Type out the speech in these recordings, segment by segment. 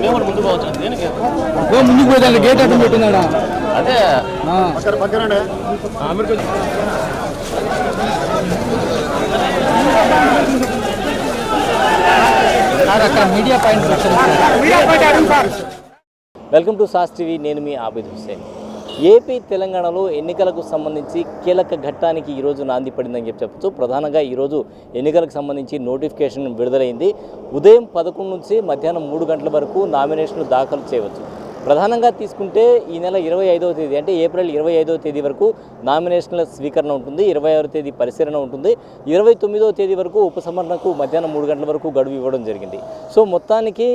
మేము కూడా ముందుకు పోవచ్చు దేనికి ముందుకు పోతే గేట్ అడ్డం పెట్టినాడా అదే అక్కడ media point. Welcome to sauce TV. నేను మీ ఆబిద్ హుసేన్. ఏపీ తెలంగాణలో ఎన్నికలకు సంబంధించి కీలక ఘట్టానికి ఈరోజు నాంది పడిందని చెప్పచ్చు. ప్రధానంగా ఈరోజు ఎన్నికలకు సంబంధించి నోటిఫికేషన్ విడుదలైంది. ఉదయం 11 నుంచి మధ్యాహ్నం 3 గంటల వరకు నామినేషన్లు దాఖలు చేయవచ్చు. ప్రధానంగా తీసుకుంటే ఈ నెల 25వ తేదీ అంటే ఏప్రిల్ 25వ తేదీ వరకు నామినేషన్ల స్వీకరణ ఉంటుంది. 26వ తేదీ పరిశీలన ఉంటుంది. 29వ తేదీ వరకు ఉపసంహరణకు మధ్యాహ్నం 3 గంటల వరకు గడువు ఇవ్వడం జరిగింది. సో మొత్తానికి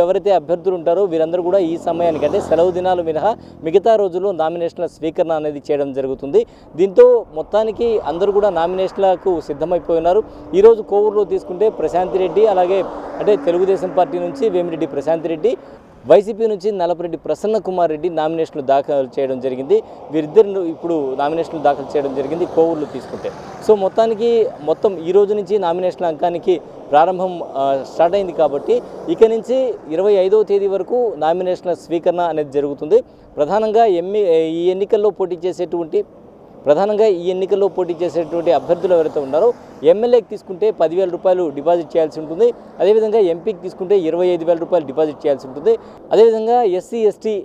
ఎవరైతే అభ్యర్థులు ఉంటారో వీరందరూ కూడా ఈ సమయానికి అంటే సెలవు దినాలు మినహా మిగతా రోజుల్లో నామినేషన్ల స్వీకరణ అనేది చేయడం జరుగుతుంది. దీంతో మొత్తానికి అందరూ కూడా నామినేషన్లకు సిద్ధమైపోయినారు. ఈరోజు కోవూరులో తీసుకుంటే ప్రశాంత్ రెడ్డి, అలాగే అంటే తెలుగుదేశం పార్టీ నుంచి వేమిరెడ్డి ప్రశాంత్ రెడ్డి, వైసీపీ నుంచి నలపరెడ్డి ప్రసన్న కుమార్ రెడ్డి నామినేషన్లు దాఖలు చేయడం జరిగింది. వీరిద్దరు ఇప్పుడు నామినేషన్లు దాఖలు చేయడం జరిగింది కోవూరులో తీసుకుంటే. సో మొత్తం ఈ రోజు నుంచి నామినేషన్ల అంకానికి ప్రారంభం స్టార్ట్ అయింది కాబట్టి ఇక నుంచి 25వ తేదీ వరకు నామినేషన్ల స్వీకరణ అనేది జరుగుతుంది. ప్రధానంగా ఈ ఎన్నికల్లో పోటీ చేసేటువంటి అభ్యర్థులు ఎవరైతే ఉన్నారో ఎమ్మెల్యేకి తీసుకుంటే 10,000 రూపాయలు డిపాజిట్ చేయాల్సి ఉంటుంది. అదేవిధంగా ఎంపీకి తీసుకుంటే 25,000 రూపాయలు డిపాజిట్ చేయాల్సి ఉంటుంది. అదేవిధంగా ఎస్సీ ఎస్టీ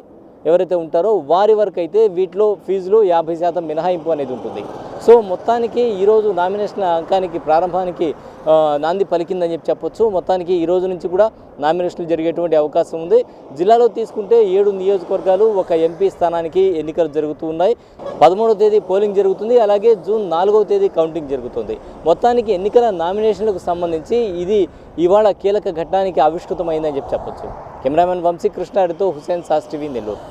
ఎవరైతే ఉంటారో వారి వరకు అయితే వీటిలో ఫీజులో 50% మినహాయింపు అనేది ఉంటుంది. సో మొత్తానికి ఈరోజు నామినేషన్ అంకానికి ప్రారంభానికి నాంది పలికిందని చెప్పొచ్చు. మొత్తానికి ఈ రోజు నుంచి కూడా నామినేషన్లు జరిగేటువంటి అవకాశం ఉంది. జిల్లాలో తీసుకుంటే 7 నియోజకవర్గాలు, ఒక ఎంపీ స్థానానికి ఎన్నికలు జరుగుతూ ఉన్నాయి. 13వ తేదీ పోలింగ్ జరుగుతుంది. అలాగే జూన్ 4వ తేదీ కౌంటింగ్ జరుగుతుంది. మొత్తానికి ఎన్నికల నామినేషన్లకు సంబంధించి ఇది ఇవాళ కీలక ఘట్టానికి ఆవిష్కృతమైందని చెప్పొచ్చు. కెమెరామెన్ వంశీ కృష్ణాడితో హుసేన్, సాస్ టీవీ, నెల్లూరు.